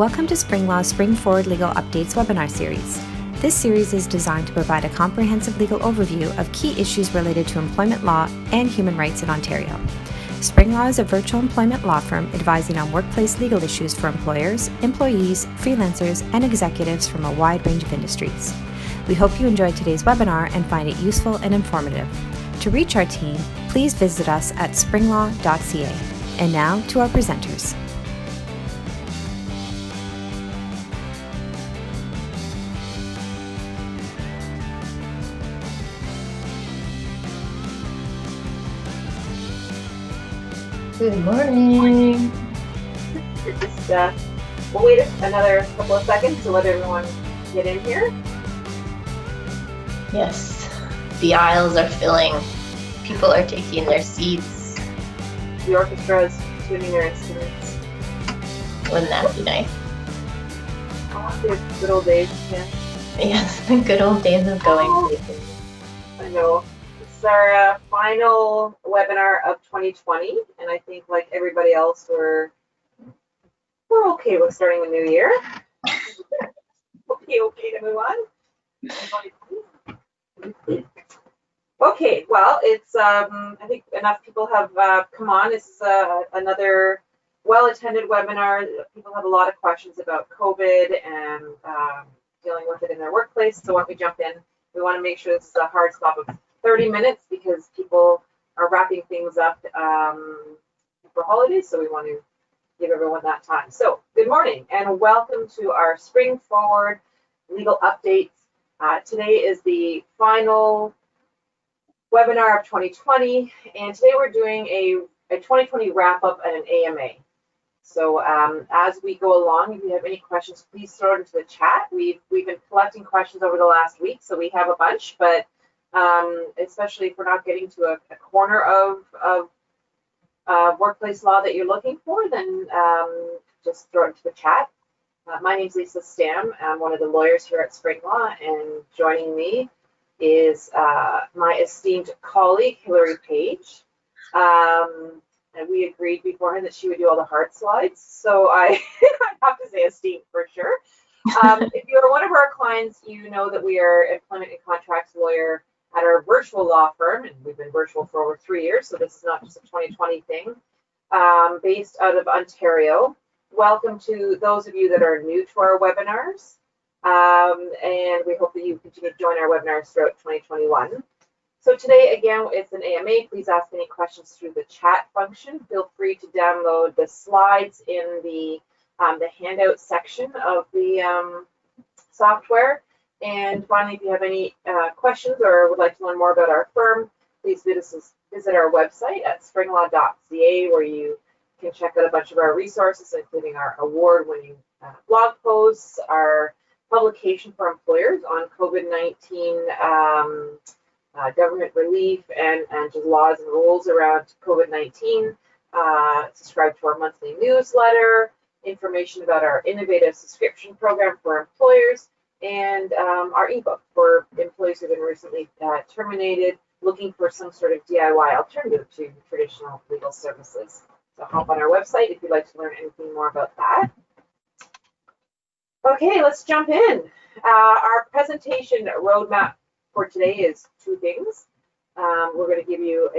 Welcome to SpringLaw's Spring Forward Legal Updates webinar series. This series is designed to provide a comprehensive legal overview of key issues related to employment law and human rights in Ontario. SpringLaw is a virtual employment law firm advising on workplace legal issues for employers, employees, freelancers, and executives from a wide range of industries. We hope you enjoyed today's webinar and find it useful and informative. To reach our team, please visit us at springlaw.ca. And now to our presenters. Good morning. We'll wait another couple of seconds to let everyone get in here. Yes, the aisles are filling. People are taking their seats. The orchestra is tuning their instruments. Wouldn't that be nice? The good old days, yeah. Yes, the good old days of going places. I know. It's our final webinar of 2020, and I think, like everybody else, we're okay with starting the new year. okay to move on. Okay, well, it's I think enough people have come on. This is another well-attended webinar. People have a lot of questions about COVID and dealing with it in their workplace. So why don't we jump in? We want to make sure this is a hard stop of 30 minutes because people are wrapping things up for holidays. So we want to give everyone that time. So good morning and welcome to our Spring Forward Legal Updates. Today is the final webinar of 2020, and today we're doing a 2020 wrap-up and an AMA. So as we go along, if you have any questions, please throw it into the chat. We've been collecting questions over the last week, so we have a bunch, but especially if we're not getting to a corner of workplace law that you're looking for, then just throw it into the chat. My name is Lisa Stam. I'm one of the lawyers here at SpringLaw, and joining me is my esteemed colleague, Hilary Page. And we agreed beforehand that she would do all the hard slides. So I have to say esteemed for sure. If you're one of our clients, you know that we are employment and contracts lawyer at our virtual law firm, and we've been virtual for over 3 years, so this is not just a 2020 thing, based out of Ontario. Welcome to those of you that are new to our webinars. And we hope that you continue to join our webinars throughout 2021. So today, again, it's an AMA. Please ask any questions through the chat function. Feel free to download the slides in the handout section of the software. And finally, if you have any questions or would like to learn more about our firm, please visit our website at springlaw.ca, where you can check out a bunch of our resources, including our award-winning blog posts, our publication for employers on COVID-19 government relief and just laws and rules around COVID-19. Subscribe to our monthly newsletter, information about our innovative subscription program for employers, and our ebook for employees who have been recently terminated, looking for some sort of DIY alternative to traditional legal services. So hop on our website if you'd like to learn anything more about that. Okay, let's jump in. Our presentation roadmap for today is two things. We're going to give you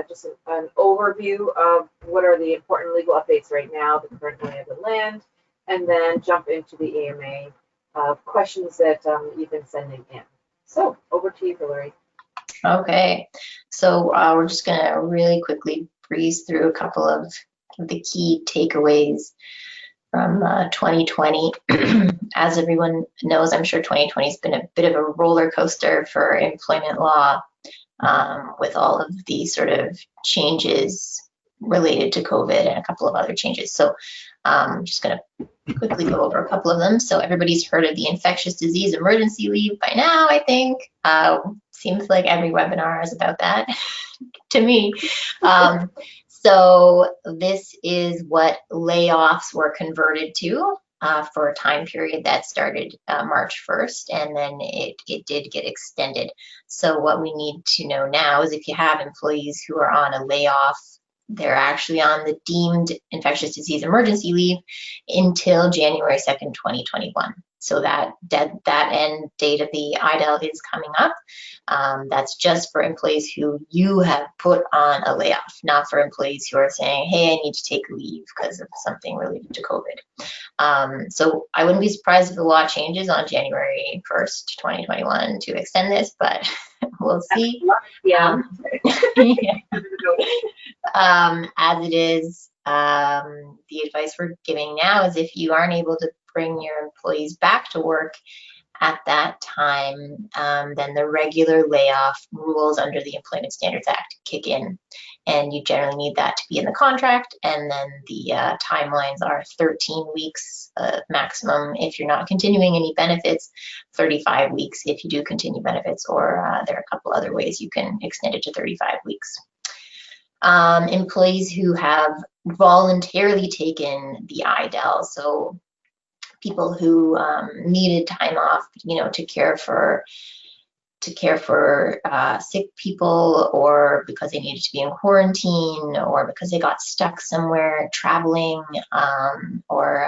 just an overview of what are the important legal updates right now, the current lay of the land, and then jump into the AMA of questions that you've been sending in. So over to you, Hilary. Okay, so we're just going to really quickly breeze through a couple of the key takeaways from 2020. As everyone knows, I'm sure 2020 has been a bit of a roller coaster for employment law, with all of the sort of changes related to COVID and a couple of other changes. So I'm just going to quickly go over a couple of them. So everybody's heard of the infectious disease emergency leave by now, I think. Seems like every webinar is about that to me. So this is what layoffs were converted to for a time period that started March 1st, and then it did get extended. So what we need to know now is if you have employees who are on a layoff they're actually on the deemed infectious disease emergency leave until January 2nd, 2021. So that end date of the IDEL is coming up. That's just for employees who you have put on a layoff, not for employees who are saying, hey, I need to take leave because of something related to COVID. So I wouldn't be surprised if the law changes on January 1st, 2021 to extend this, but we'll see. Yeah. Yeah. As it is, the advice we're giving now is if you aren't able to bring your employees back to work at that time, then the regular layoff rules under the Employment Standards Act kick in, and you generally need that to be in the contract. And then the timelines are 13 weeks maximum if you're not continuing any benefits, 35 weeks if you do continue benefits, or there are a couple other ways you can extend it to 35 weeks. Employees who have voluntarily taken the IDEL, so people who needed time off, to care for sick people, or because they needed to be in quarantine, or because they got stuck somewhere traveling, or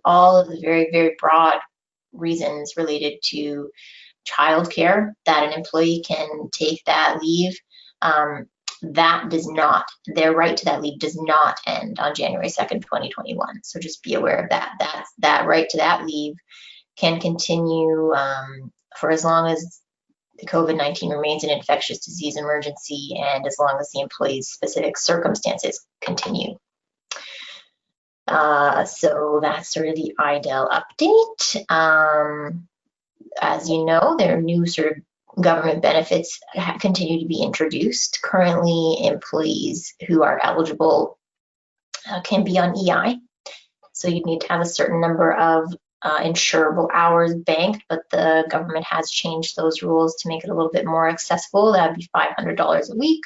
all of the very, very broad reasons related to childcare that an employee can take that leave. Their right to that leave does not end on January 2nd, 2021. So just be aware of that. That right to that leave can continue for as long as the COVID-19 remains an infectious disease emergency, and as long as the employee's specific circumstances continue. So that's sort of the IDEL update. As you know, there are new sort of government benefits continue to be introduced. Currently, employees who are eligible can be on EI. So you need to have a certain number of insurable hours banked, but the government has changed those rules to make it a little bit more accessible. That would be $500 a week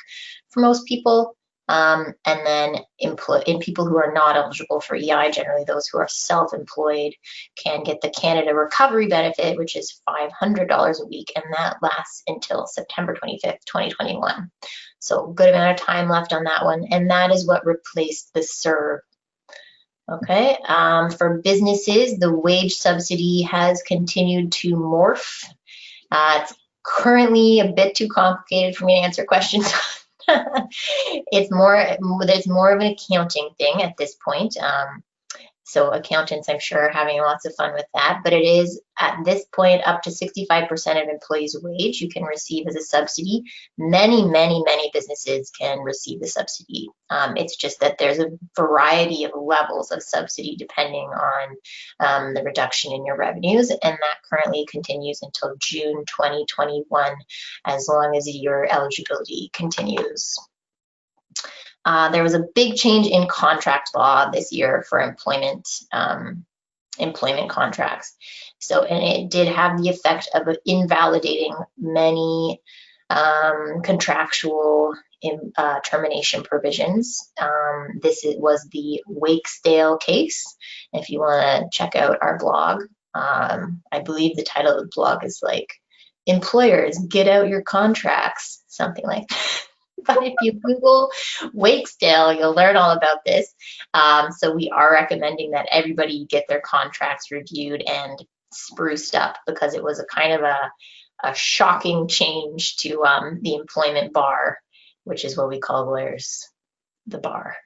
for most people. And then in people who are not eligible for EI, generally those who are self-employed, can get the Canada Recovery Benefit, which is $500 a week, and that lasts until September 25th, 2021. So good amount of time left on that one, and that is what replaced the CERB. Okay, for businesses, the wage subsidy has continued to morph. It's currently a bit too complicated for me to answer questions. There's more of an accounting thing at this point. So accountants, I'm sure, are having lots of fun with that, but it is at this point up to 65% of employees' wage you can receive as a subsidy. Many, many, many businesses can receive the subsidy. It's just that there's a variety of levels of subsidy depending on the reduction in your revenues, and that currently continues until June 2021, as long as your eligibility continues. There was a big change in contract law this year for employment contracts. So, and it did have the effect of invalidating many contractual termination provisions. Was the Wakesdale case. If you want to check out our blog, I believe the title of the blog is like, "Employers, Get Out Your Contracts," something like that. But if you Google Wakesdale, you'll learn all about this. So we are recommending that everybody get their contracts reviewed and spruced up, because it was a kind of a shocking change to the employment bar, which is what we call lawyers the bar.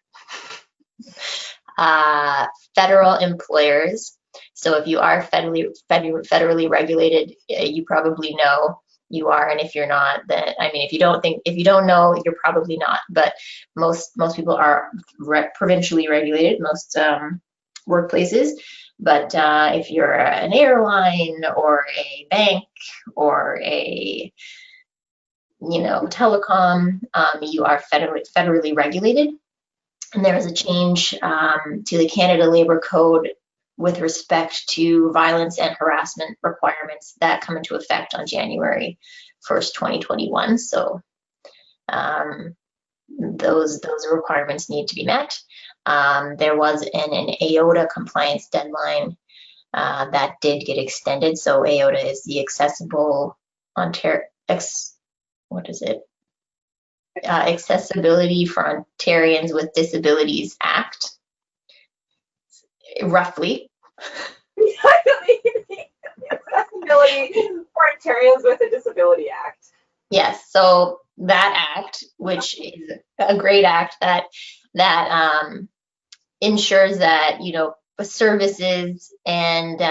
Federal employers. So if you are federally regulated, you probably know you are, and if you're not, then if you don't know, you're probably not. But most people are provincially regulated, most workplaces. But if you're an airline or a bank or a telecom, you are federally regulated. And there is a change to the Canada Labour Code with respect to violence and harassment requirements that come into effect on January 1st, 2021. So those requirements need to be met. There was an AOTA compliance deadline that did get extended. So AOTA is the Accessible Ontario, what is it? Accessibility for Ontarians with Disabilities Act, roughly. Accessibility for Ontarians with a Disability Act. Yes, so that act, which is a great act that ensures that, you know, services and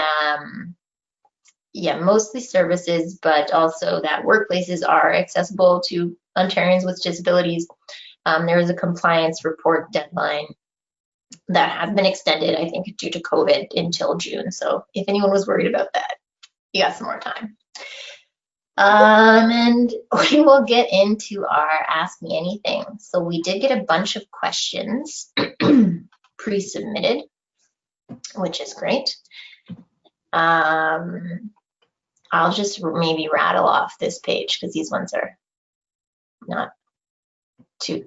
mostly services, but also that workplaces are accessible to Ontarians with disabilities. There is a compliance report deadline that has been extended, I think, due to COVID until June. So if anyone was worried about that, you got some more time. And we will get into our Ask Me Anything. So we did get a bunch of questions pre-submitted, which is great. I'll just maybe rattle off this page because these ones are not too,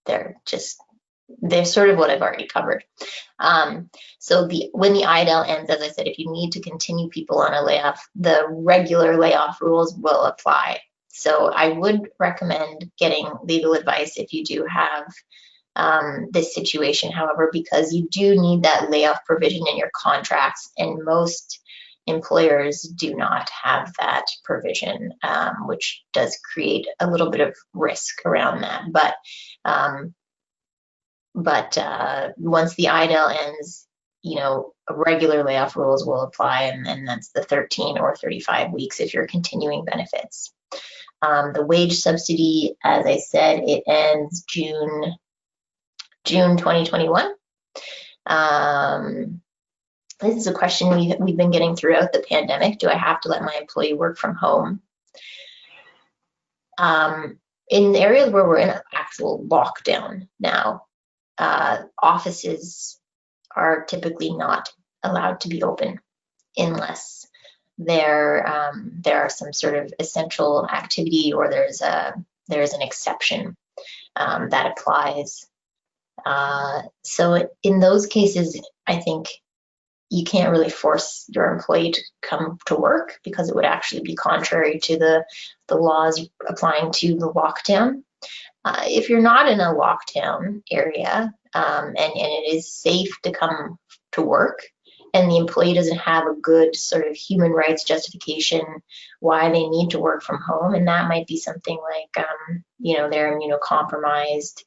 they're sort of what I've already covered. So when the IDL ends, as I said, if you need to continue people on a layoff, the regular layoff rules will apply. So I would recommend getting legal advice if you do have this situation, however, because you do need that layoff provision in your contracts, and most employers do not have that provision, which does create a little bit of risk around that. But once the IDL ends, you know, regular layoff rules will apply, and that's the 13 or 35 weeks if you're continuing benefits. The wage subsidy, as I said, it ends June 2021. This is a question we've been getting throughout the pandemic. Do I have to let my employee work from home? In areas where we're in an actual lockdown now, offices are typically not allowed to be open unless there are some sort of essential activity, or there's an exception that applies. So in those cases, I think you can't really force your employee to come to work because it would actually be contrary to the laws applying to the lockdown. If you're not in a lockdown area and it is safe to come to work, and the employee doesn't have a good sort of human rights justification why they need to work from home, and that might be something like, you know, they're immunocompromised,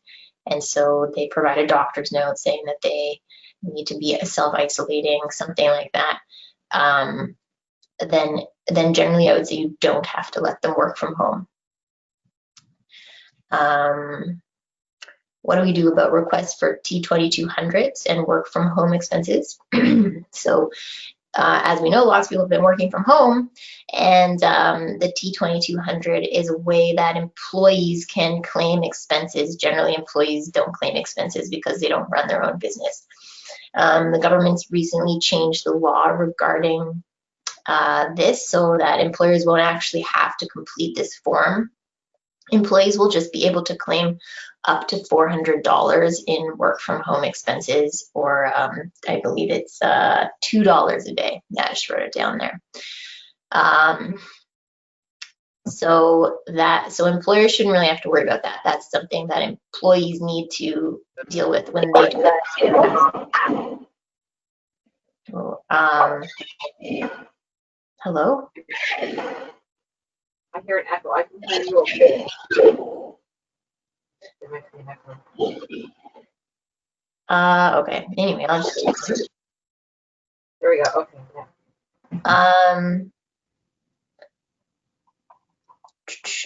and so they provide a doctor's note saying that they need to be self-isolating, something like that, then generally I would say you don't have to let them work from home. What do we do about requests for T2200s and work from home expenses? So as we know, lots of people have been working from home, and the T2200 is a way that employees can claim expenses. Generally, employees don't claim expenses because they don't run their own business. The government's recently changed the law regarding this so that employers won't actually have to complete this form. Employees will just be able to claim up to $400 in work from home expenses, or I believe it's $2 a day. Yeah, I just wrote it down there. So employers shouldn't really have to worry about that. That's something that employees need to deal with when they do that. Hello? I hear an echo. I can hear you okay. There might be an echo. Okay. Anyway, I'll just. There we go. Okay. Yeah.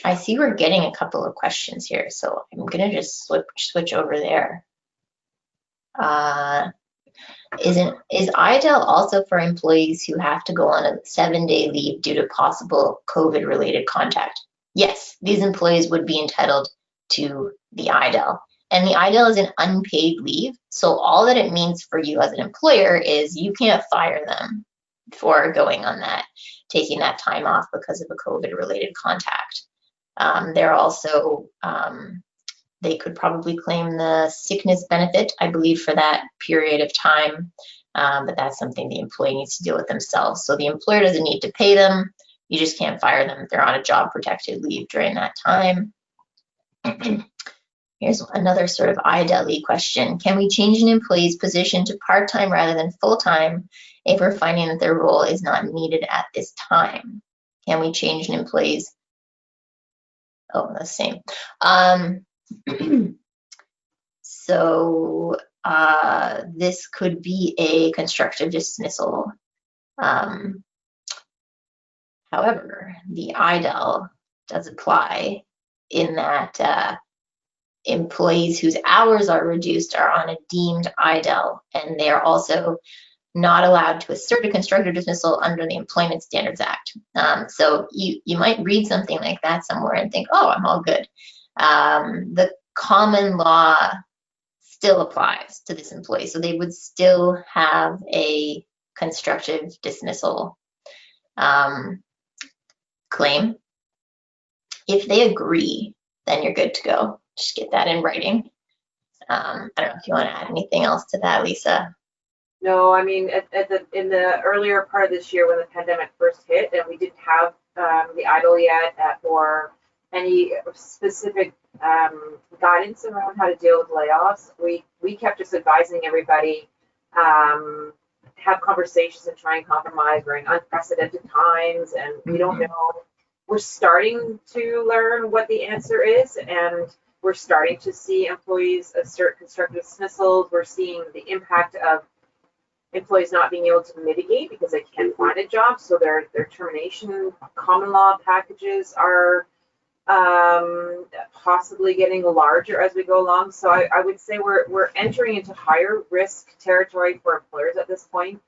I see we're getting a couple of questions here, so I'm gonna just switch over there. Is IDL also for employees who have to go on a 7-day leave due to possible COVID-related contact? Yes, these employees would be entitled to the IDL. And the IDL is an unpaid leave, so all that it means for you as an employer is you can't fire them for going on that, taking that time off because of a COVID-related contact. They're also, they could probably claim the sickness benefit, I believe, for that period of time, but that's something the employee needs to deal with themselves. So the employer doesn't need to pay them, you just can't fire them if they're on a job protected leave during that time. Here's another sort of IDEL-y question. Can we change an employee's position to part-time rather than full-time if we're finding that their role is not needed at this time? Can we change an employee's, oh, that's the same. So this could be a constructive dismissal. However, the IDEL does apply in that employees whose hours are reduced are on a deemed IDEL, and they are also not allowed to assert a constructive dismissal under the Employment Standards Act. So you might read something like that somewhere and think, oh, I'm all good. The common law still applies to this employee, so they would still have a constructive dismissal claim. If they agree, then you're good to go. Just get that in writing. I don't know if you want to add anything else to that, Lisa. No, I mean, in the earlier part of this year when the pandemic first hit and we didn't have the IDEL yet or any specific guidance around how to deal with layoffs, we kept just advising everybody, have conversations and try and compromise. We're in unprecedented times and we don't know. We're starting to learn what the answer is, and we're starting to see employees assert constructive dismissals. We're seeing the impact of employees not being able to mitigate because they can't find a job, so their termination common law packages are possibly getting larger as we go along. So I would say we're entering into higher risk territory for employers at this point.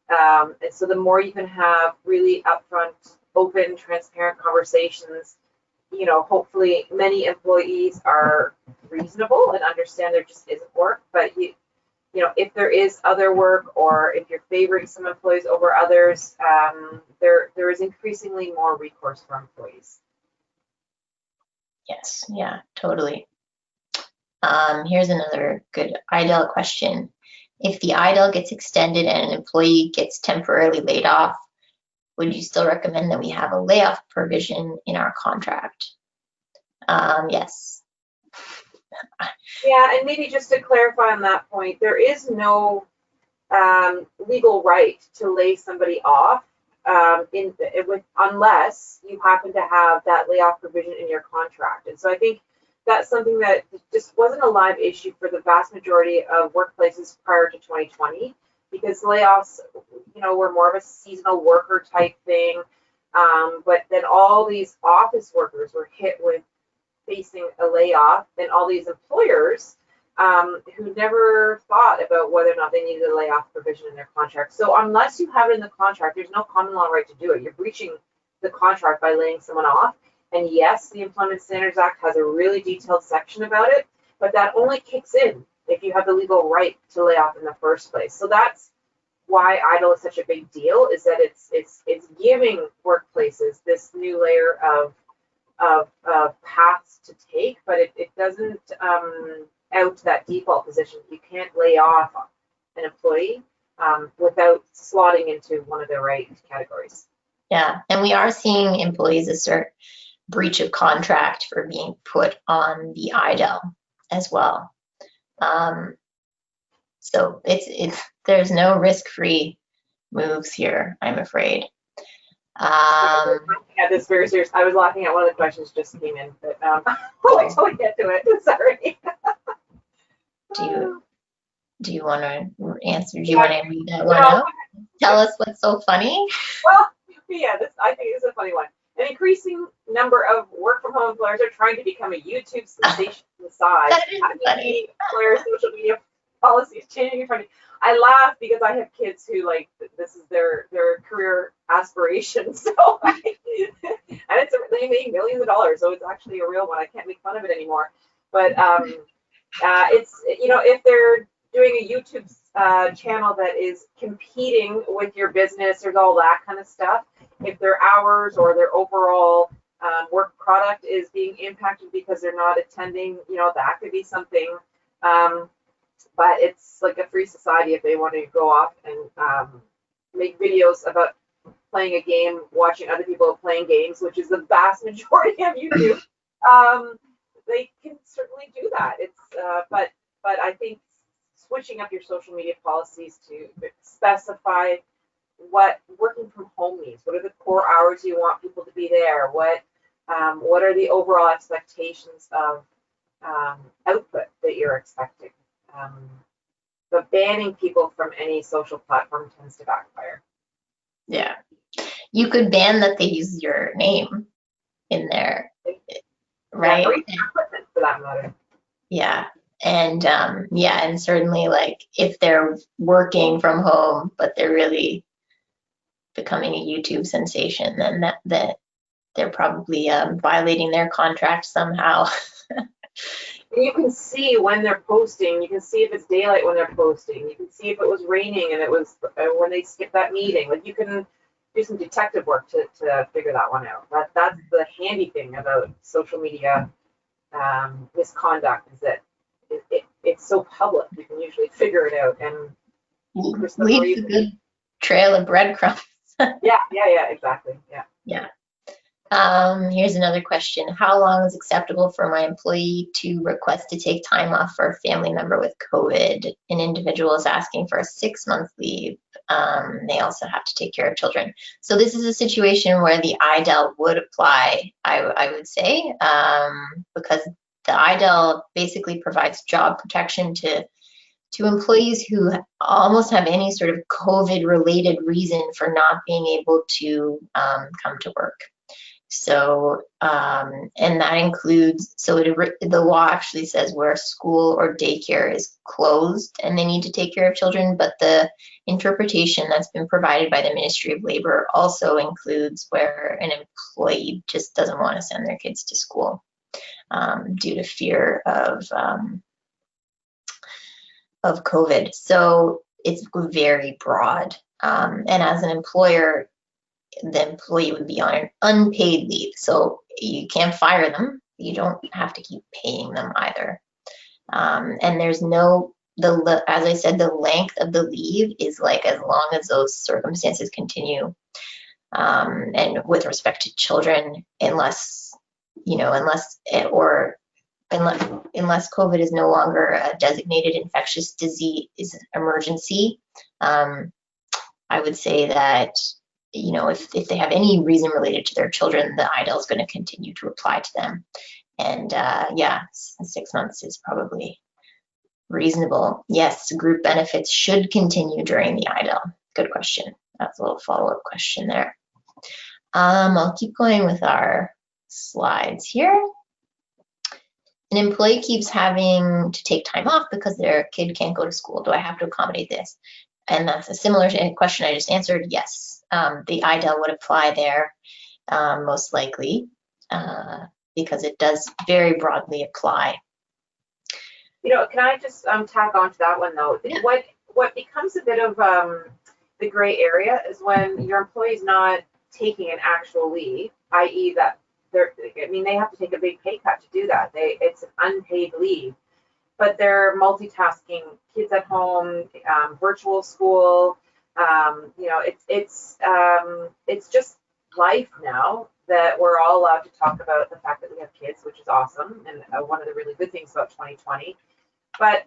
And so the more you can have really upfront, open, transparent conversations, you know, hopefully many employees are reasonable and understand there just isn't work, but you know, if there is other work or if you're favoring some employees over others, there is increasingly more recourse for employees. Yes, yeah, totally. Here's another good IDEL question. If the IDEL gets extended and an employee gets temporarily laid off, would you still recommend that we have a layoff provision in our contract? Yes. Yeah, and maybe just to clarify on that point, there is no legal right to lay somebody off unless you happen to have that layoff provision in your contract. And so I think that's something that just wasn't a live issue for the vast majority of workplaces prior to 2020, because layoffs, you know, were more of a seasonal worker type thing. But then all these office workers were hit with facing a layoff, and all these employers who never thought about whether or not they needed a layoff provision in their contract. So unless you have it in the contract, there's no common law right to do it. You're breaching the contract by laying someone off. And yes, the Employment Standards Act has a really detailed section about it, but that only kicks in if you have the legal right to lay off in the first place. So that's why IDEL is such a big deal, is that it's giving workplaces this new layer of paths to take, but it doesn't out that default position. You can't lay off an employee without slotting into one of the right categories. Yeah, and we are seeing employees assert breach of contract for being put on the IDEL as well. So there's no risk-free moves here, I'm afraid. Yeah, this very serious. I was laughing at one of the questions just came in, but I'll wait till we get to it. Sorry. Do you want to answer? Do you want to read that one out? Tell us what's so funny. Well, yeah, I think this is a funny one. An increasing number of work-from-home employers are trying to become a YouTube sensation on the side. That is funny. Employer social media policies changing. I laugh because I have kids who, like, this is their career aspiration. So, and they make millions of dollars, so it's actually a real one. I can't make fun of it anymore. But it's, you know, if they're doing a YouTube channel that is competing with your business, there's all that kind of stuff. If their hours or their overall work product is being impacted because they're not attending, you know, that could be something. But it's like a free society if they want to go off and make videos about playing a game, watching other people playing games, which is the vast majority of YouTube. they can certainly do that. It's but I think switching up your social media policies to specify what working from home means. What are the core hours you want people to be there? What are the overall expectations of output that you're expecting? But banning people from any social platform tends to backfire. Yeah. You could ban that they use your name in there, right? Or even equipment for that matter. Yeah. And and certainly like if they're working from home, but they're really becoming a YouTube sensation, then that they're probably violating their contract somehow. You can see when they're posting. You can see if it's daylight when they're posting. You can see if it was raining and it was when they skipped that meeting. Like you can do some detective work to figure that one out. That's the handy thing about social media misconduct, is that it's so public. You can usually figure it out and leaves a good trail of breadcrumbs. Yeah, exactly. Yeah. Here's another question. How long is acceptable for my employee to request to take time off for a family member with COVID? An individual is asking for a 6-month leave. They also have to take care of children. So this is a situation where the IDEL would apply, I would say, because the IDEL basically provides job protection to employees who almost have any sort of COVID-related reason for not being able to come to work. So, and that includes, the law actually says where school or daycare is closed and they need to take care of children, but the interpretation that's been provided by the Ministry of Labor also includes where an employee just doesn't want to send their kids to school due to fear of COVID. So it's very broad. And as an employer, the employee would be on an unpaid leave. So you can't fire them. You don't have to keep paying them either. And there's as I said, the length of the leave is like as long as those circumstances continue. And with respect to children, unless COVID is no longer a designated infectious disease emergency, I would say that, if they have any reason related to their children, the IDEL is going to continue to apply to them. And 6 months is probably reasonable. Yes, group benefits should continue during the IDEL. Good question. That's a little follow-up question there. I'll keep going with our slides here. An employee keeps having to take time off because their kid can't go to school. Do I have to accommodate this? And that's a similar question I just answered. Yes, the IDEL would apply there most likely because it does very broadly apply. Can I just tack on to that one though? Yeah. What becomes a bit of the gray area is when your employee's not taking an actual leave, i.e. that they have to take a big pay cut to do that. It's an unpaid leave, but they're multitasking, kids at home, virtual school. It's just life now that we're all allowed to talk about the fact that we have kids, which is awesome, and one of the really good things about 2020. But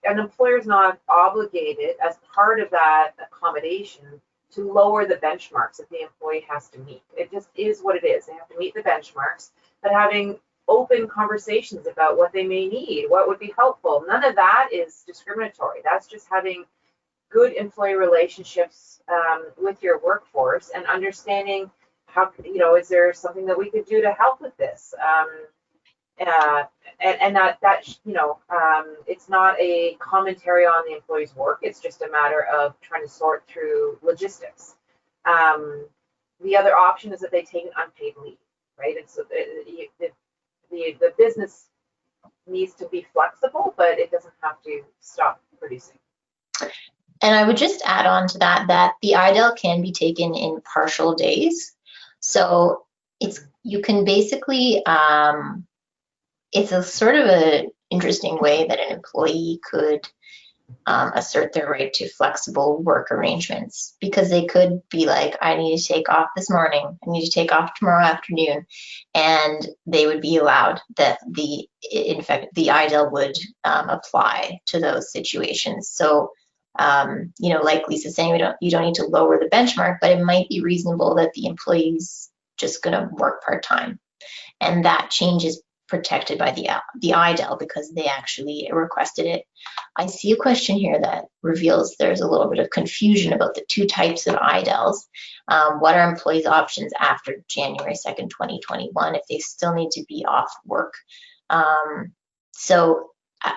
an employer's not obligated as part of that accommodation to lower the benchmarks that the employee has to meet. It just is what it is. They have to meet the benchmarks, but having open conversations about what they may need, what would be helpful, none of that is discriminatory. That's just having good employee relationships with your workforce and understanding how, is there something that we could do to help with this? It's not a commentary on the employee's work. It's just a matter of trying to sort through logistics. The other option is that they take an unpaid leave, right? And so the business needs to be flexible, but it doesn't have to stop producing. And I would just add on to that the IDEL can be taken in partial days. So you can basically, it's a sort of an interesting way that an employee could assert their right to flexible work arrangements, because they could be like, I need to take off this morning, I need to take off tomorrow afternoon, and they would be allowed that in fact, the IDEL would apply to those situations. So, like Lisa's saying, you don't need to lower the benchmark, but it might be reasonable that the employee's just going to work part-time. And that change is protected by the IDEL because they actually requested it. I see a question here that reveals there's a little bit of confusion about the two types of IDELs. What are employees' options after January 2nd, 2021, if they still need to be off work? So at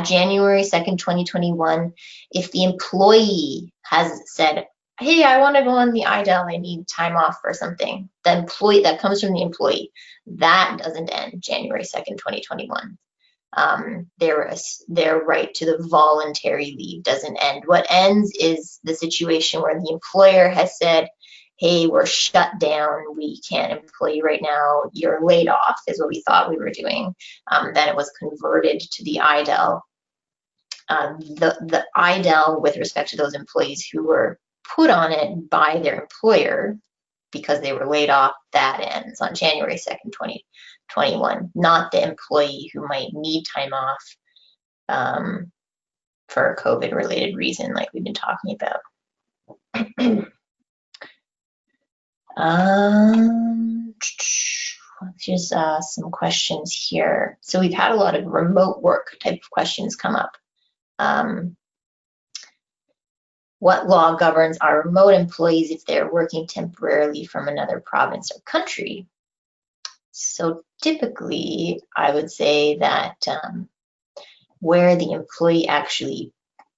January 2nd, 2021, if the employee has said, hey, I want to go on the IDEL, I need time off for something, the employee, that comes from the employee, that doesn't end January 2nd, 2021. Their right to the voluntary leave doesn't end. What ends is the situation where the employer has said, hey, we're shut down, we can't employ you right now, you're laid off, is what we thought we were doing. Then it was converted to the IDEL. The IDEL, with respect to those employees who were put on it by their employer because they were laid off, that ends on January 2nd, 2021, not the employee who might need time off for a COVID-related reason like we've been talking about. Here's some questions here. So we've had a lot of remote work type of questions come up. What law governs our remote employees if they're working temporarily from another province or country? So typically, I would say that where the employee actually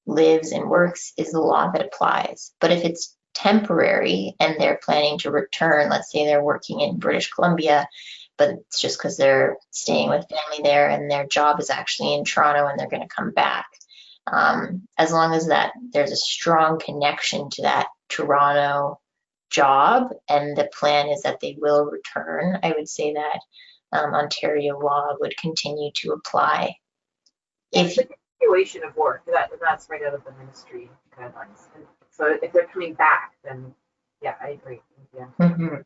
lives and works is the law that applies. But if it's temporary and they're planning to return, let's say they're working in British Columbia, but it's just because they're staying with family there and their job is actually in Toronto and they're going to come back. As long as that there's a strong connection to that Toronto job and the plan is that they will return, I would say that Ontario law would continue to apply. If the continuation of work, that's right out of the ministry guidelines. So if they're coming back, then yeah, I agree. Yeah. Mm-hmm.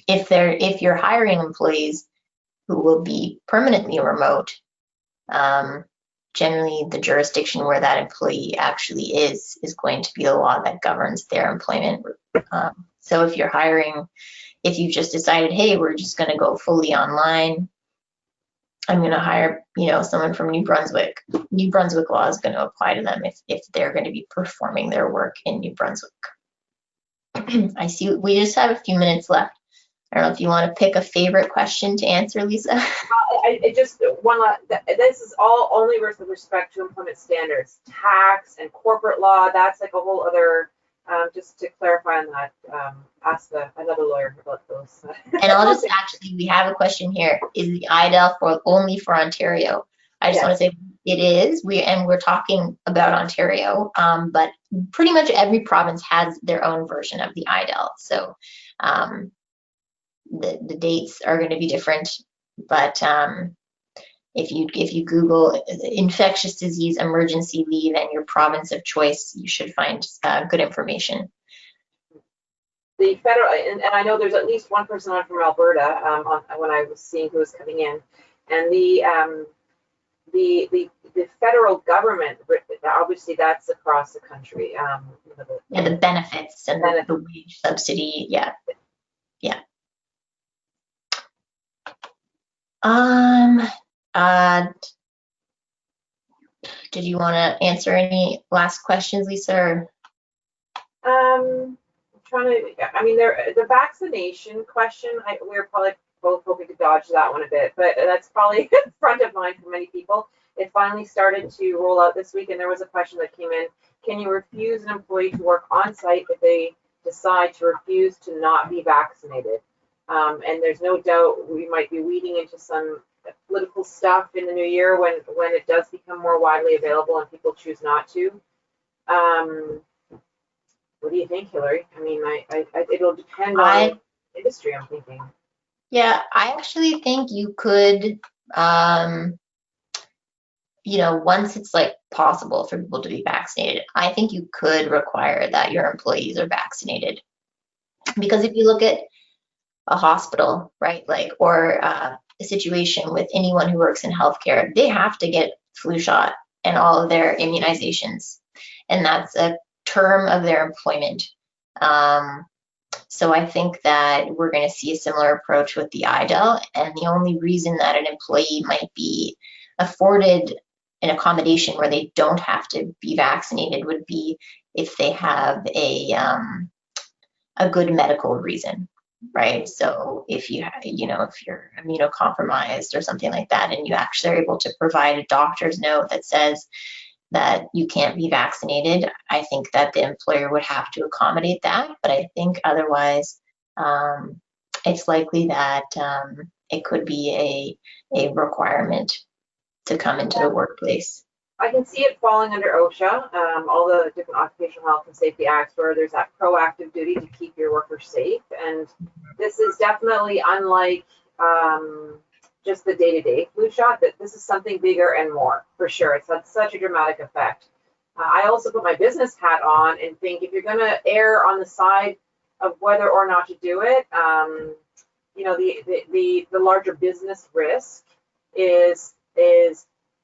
If you're hiring employees who will be permanently remote, generally the jurisdiction where that employee actually is going to be the law that governs their employment. So if you're hiring, if you've just decided, hey, we're just going to go fully online, I'm going to hire, someone from New Brunswick. New Brunswick law is going to apply to them if they're going to be performing their work in New Brunswick. I see we just have a few minutes left. I don't know if you want to pick a favorite question to answer, Lisa. I just one. This is all only with respect to employment standards, tax, and corporate law. That's like a whole other. Just to clarify on that, ask another lawyer about those. And I'll just we have a question here. Is the IDEL only for Ontario? I just want to say it is. We're talking about Ontario, but pretty much every province has their own version of the IDEL. So the dates are going to be different, but if you Google infectious disease emergency leave and your province of choice, you should find good information. The federal, and I know there's at least one person on from Alberta when I was seeing who was coming in, and the federal government, obviously that's across the country. The benefits and the wage subsidy, yeah. Did you want to answer any last questions, Lisa? I'm trying to. I mean, the vaccination question. We're probably both hoping to dodge that one a bit, but that's probably front of mind for many people. It finally started to roll out this week, and there was a question that came in: can you refuse an employee to work on site if they decide to refuse to not be vaccinated? And there's no doubt we might be weeding into some political stuff in the new year when it does become more widely available and people choose not to. What do you think, Hilary? I mean, it'll depend on industry, I'm thinking. Yeah, I actually think you could once it's like possible for people to be vaccinated, I think you could require that your employees are vaccinated. Because if you look at a hospital, right, like, or a situation with anyone who works in healthcare, they have to get flu shot and all of their immunizations, and that's a term of their employment. So I think that we're going to see a similar approach with the IDEL, and the only reason that an employee might be afforded an accommodation where they don't have to be vaccinated would be if they have a good medical reason, right? So if you if you're immunocompromised or something like that, and you actually are able to provide a doctor's note that says that you can't be vaccinated, I think that the employer would have to accommodate that. But I think otherwise, it's likely that it could be a requirement to come into the workplace. I can see it falling under OSHA, all the different occupational health and safety acts where there's that proactive duty to keep your workers safe. And this is definitely unlike just the day-to-day flu shot, that this is something bigger and more, for sure. It's had such a dramatic effect. I also put my business hat on and think, if you're going to err on the side of whether or not to do it, the larger business risk is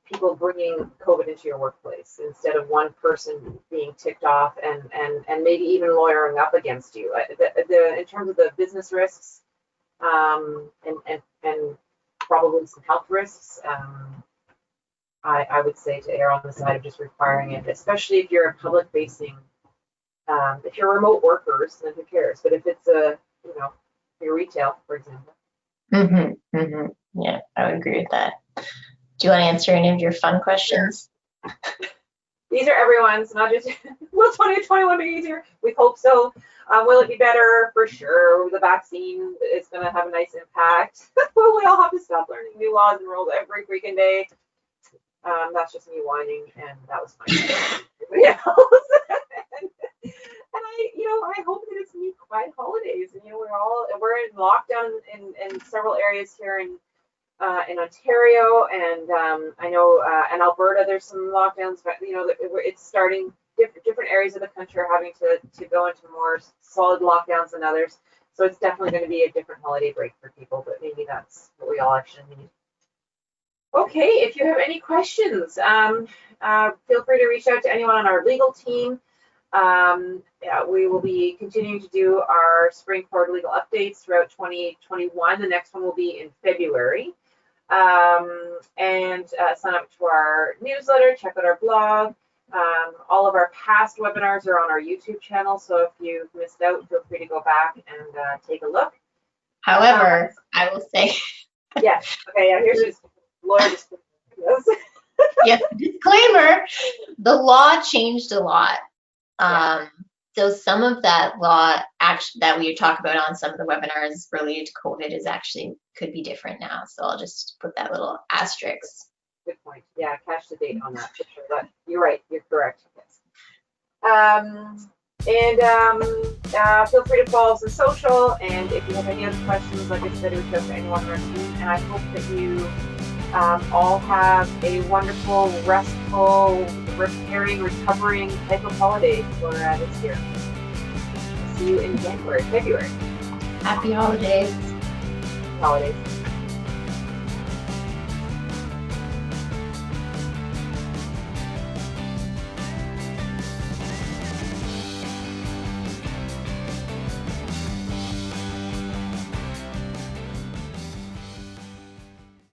people bringing COVID into your workplace instead of one person being ticked off and maybe even lawyering up against you. In terms of the business risks and probably some health risks, I would say to err on the side of just requiring it, especially if you're a public facing, if you're remote workers, then who cares? But if it's your retail, for example. Yeah, I would agree with that. Do you want to answer any of your fun questions? These are everyone's, not just, will 2021 be easier? We hope so. Will it be better? For sure. The vaccine is going to have a nice impact. Will we all have to stop learning new laws and rules every freaking day? That's just me whining, and that was fine. Yeah. And I hope that it's going to be quiet holidays. And we're in lockdown in several areas here in Ontario, and I know in Alberta there's some lockdowns, but it's starting. Different areas of the country are having to go into more solid lockdowns than others. So it's definitely going to be a different holiday break for people, but maybe that's what we all actually need. Okay, if you have any questions, feel free to reach out to anyone on our legal team. We will be continuing to do our spring forward legal updates throughout 2021. The next one will be in February. And sign up to our newsletter, check out our blog. All of our past webinars are on our YouTube channel, so if you've missed out, feel free to go back and take a look. However, I will say... Yes, okay, yeah, here's just lawyer disclaimer. Yes, disclaimer, the law changed a lot. So some of that law that we talk about on some of the webinars related to COVID is actually could be different now. So I'll just put that little asterisk. Good point. Yeah, catch the date on that for sure. But you're right. You're correct. Yes. Feel free to follow us on social. And if you have any other questions, like I said, reach out to anyone on our team. And I hope that you all have a wonderful, restful, recovering type of holiday for this year. See you in February. Happy holidays. Holidays.